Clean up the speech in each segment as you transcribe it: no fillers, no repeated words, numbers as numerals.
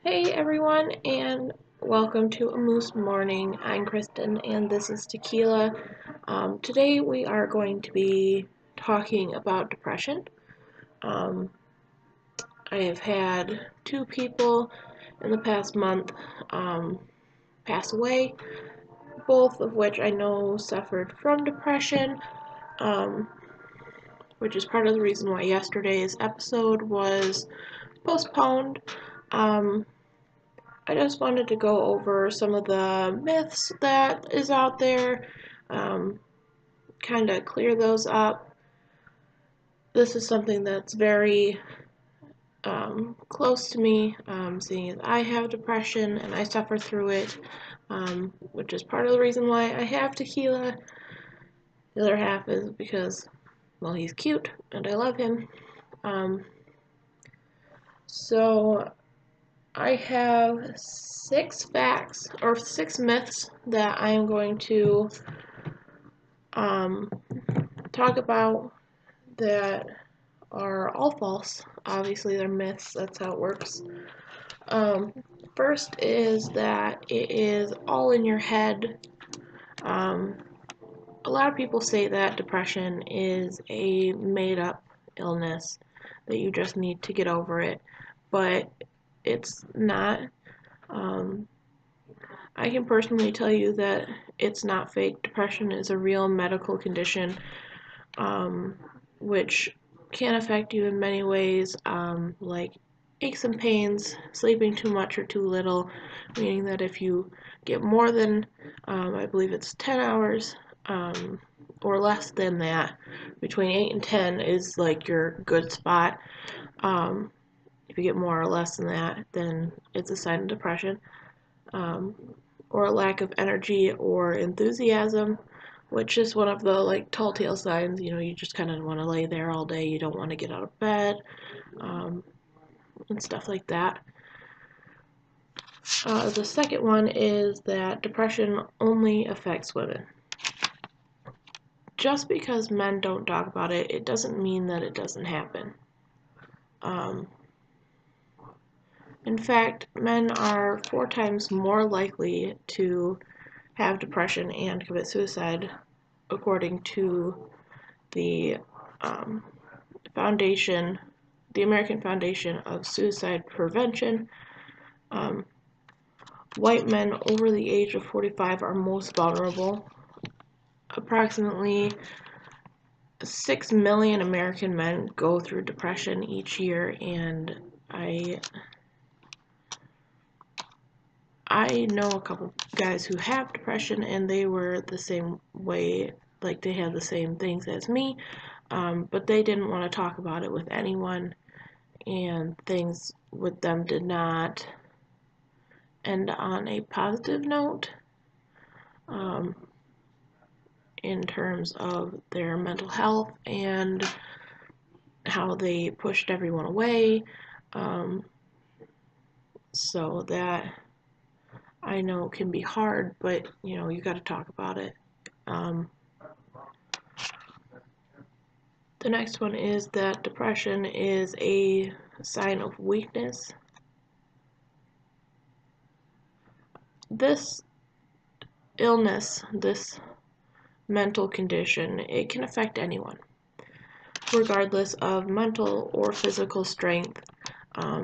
Hey everyone, and welcome to A Moose Morning. I'm Kristen, and this is Tequila. Today we are going to be talking about depression. Um, I have had two people in the past month pass away, both of which I know suffered from depression, um, which is part of the reason why yesterday's episode was postponed. Um, I just wanted to go over some of the myths that is out there, kind of clear those up. This is something that's very close to me, seeing as I have depression and I suffer through it, which is part of the reason why I have tequila. The other half is because, well, he's cute and I love him. So I have 6 facts or 6 myths that I am going to talk about that are all false. Obviously, they're myths, that's how it works. First is that it is all in your head. A lot of people say that depression is a made up illness, that you just need to get over it, but it's not. I can personally tell you that it's not fake. Depression is a real medical condition, which can affect you in many ways, like aches and pains, sleeping too much or too little, meaning that if you get more than, I believe it's 10 hours, or less than that, between 8 and 10 is like your good spot. If you get more or less than that, then it's a sign of depression. Or a lack of energy or enthusiasm, which is one of the like tall tale signs. You just kind of want to lay there all day, you don't want to get out of bed, and stuff like that. The second one is that depression only affects women. Just because men don't talk about it, it doesn't mean that it doesn't happen. In fact, men are 4 times more likely to have depression and commit suicide, according to the foundation, the American Foundation of Suicide Prevention. White men over the age of 45 are most vulnerable. Approximately 6 million American men go through depression each year, and I know a couple guys who have depression, and they were the same way, like they had the same things as me, but they didn't want to talk about it with anyone, and things with them did not end on a positive note, in terms of their mental health and how they pushed everyone away. So that I know can be hard, but you got to talk about it. The next one is that depression is a sign of weakness. This illness, this mental condition, it can affect anyone, regardless of mental or physical strength.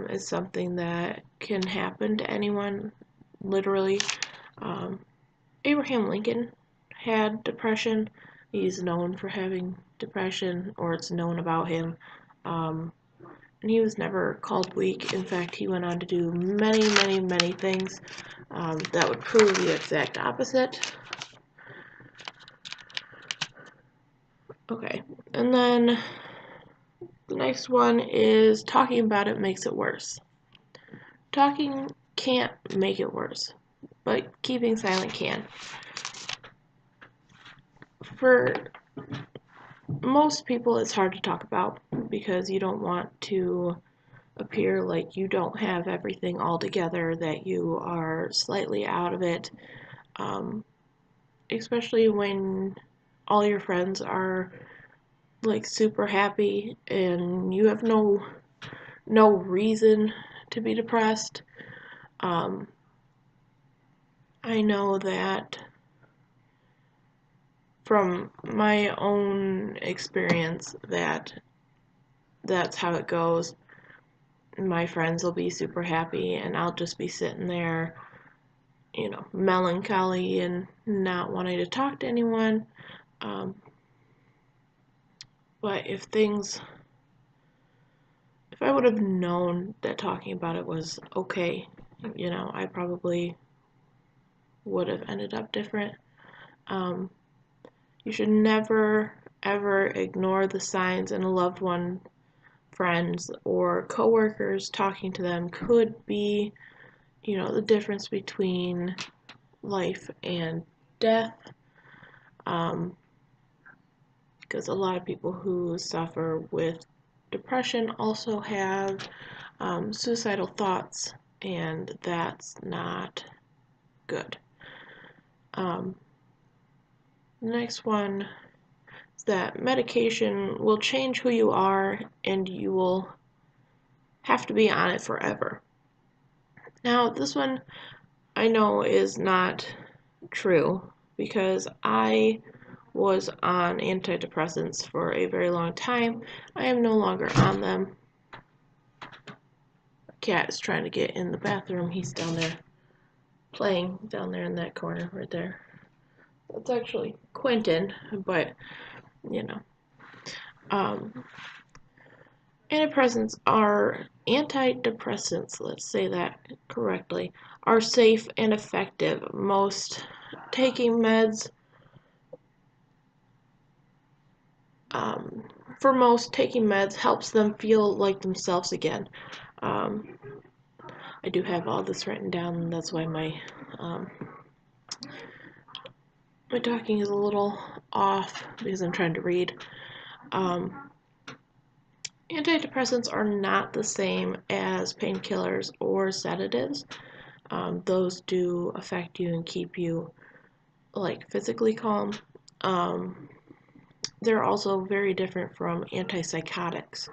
It's something that can happen to anyone, literally. Abraham Lincoln had depression. He's known for having depression, or it's known about him. And he was never called weak. In fact, he went on to do many, many, many things that would prove the exact opposite. Okay, and then the next one is talking about it makes it worse. Talking can't make it worse, but keeping silent can. For most people, it's hard to talk about because you don't want to appear like you don't have everything all together, that you are slightly out of it, especially when all your friends are like super happy and you have no reason to be depressed. I know that from my own experience that's how it goes. My friends will be super happy and I'll just be sitting there, melancholy and not wanting to talk to anyone. But if I would have known that talking about it was okay, I probably would have ended up different. You should never, ever ignore the signs in a loved one, friends, or coworkers. Talking to them could be, the difference between life and death. Because a lot of people who suffer with depression also have suicidal thoughts, and that's not good. The next one is that medication will change who you are, and you will have to be on it forever. Now, this one I know is not true because I was on antidepressants for a very long time. I am no longer on them. Cat is trying to get in the bathroom. He's down there playing down there in that corner right there. It's actually Quentin, but antidepressants, let's say that correctly, are safe and effective. Taking meds helps them feel like themselves again. I do have all this written down, and that's why my talking is a little off because I'm trying to read. Antidepressants are not the same as painkillers or sedatives. Those do affect you and keep you physically calm. They're also very different from antipsychotics.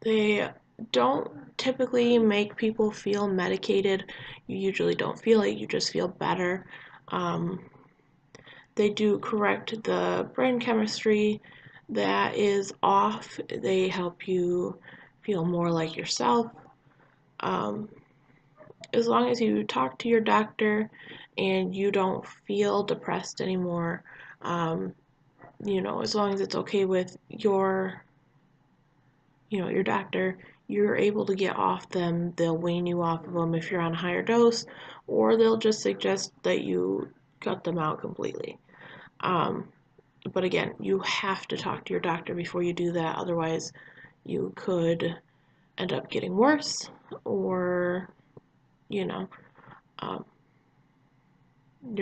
They don't typically make people feel medicated. You usually don't feel it, you just feel better. They do correct the brain chemistry that is off. They help you feel more like yourself. As long as you talk to your doctor and you don't feel depressed anymore, as long as it's okay with your doctor, you're able to get off them. They'll wean you off of them if you're on a higher dose, or they'll just suggest that you cut them out completely. But again, you have to talk to your doctor before you do that, otherwise you could end up getting worse, or your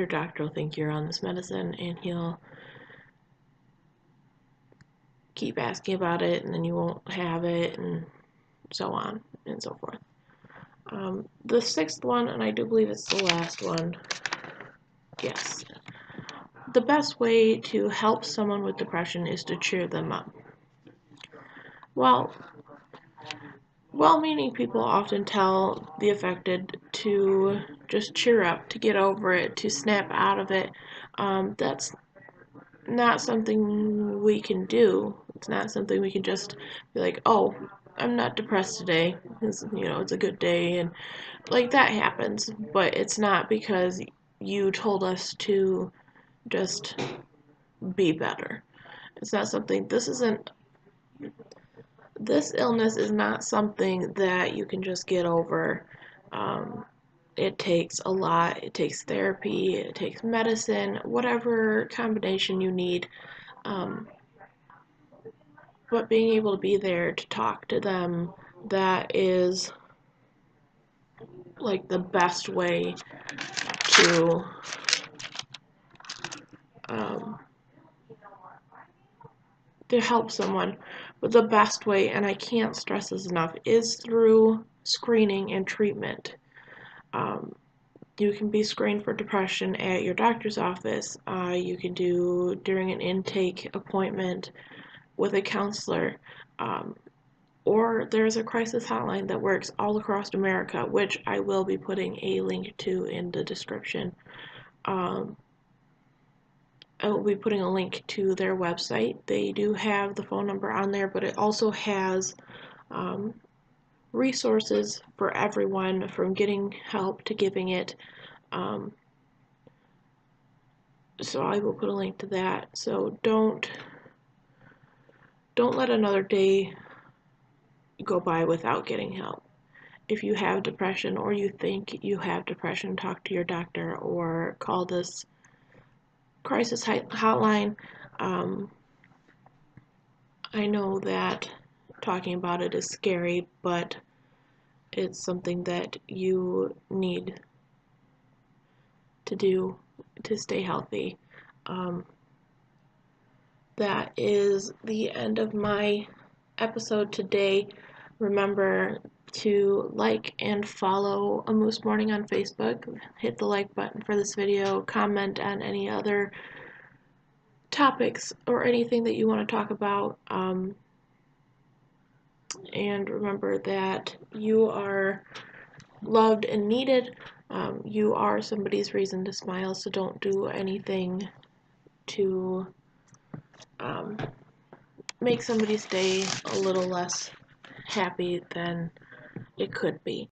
doctor will think you're on this medicine and he'll keep asking about it, and then you won't have it, and so on and so forth. The sixth one, and I do believe it's the last one, yes. The best way to help someone with depression is to cheer them up. Well-meaning people often tell the affected to just cheer up, to get over it, to snap out of it. That's not something we can do. It's not something we can just be like, oh, I'm not depressed today. It's a good day, and that happens. But it's not because you told us to just be better. It's not something. This illness is not something that you can just get over. It takes a lot. It takes therapy, it takes medicine, whatever combination you need. But being able to be there to talk to them, that is the best way to help someone. But the best way, and I can't stress this enough, is through screening and treatment. You can be screened for depression at your doctor's office. You can do during an intake appointment with a counselor. or there's a crisis hotline that works all across America, which I will be putting a link to in the description. I will be putting a link to their website. They do have the phone number on there, but it also has resources for everyone, from getting help to giving it. So I will put a link to that. So don't let another day go by without getting help. If you have depression or you think you have depression, talk to your doctor or call this crisis hotline. I know that talking about it is scary, but it's something that you need to do to stay healthy. That is the end of my episode today. Remember to like and follow A Moose Morning on Facebook. Hit the like button for this video. Comment on any other topics or anything that you want to talk about. And remember that you are loved and needed. You are somebody's reason to smile, so don't do anything to make somebody's day a little less happy than it could be.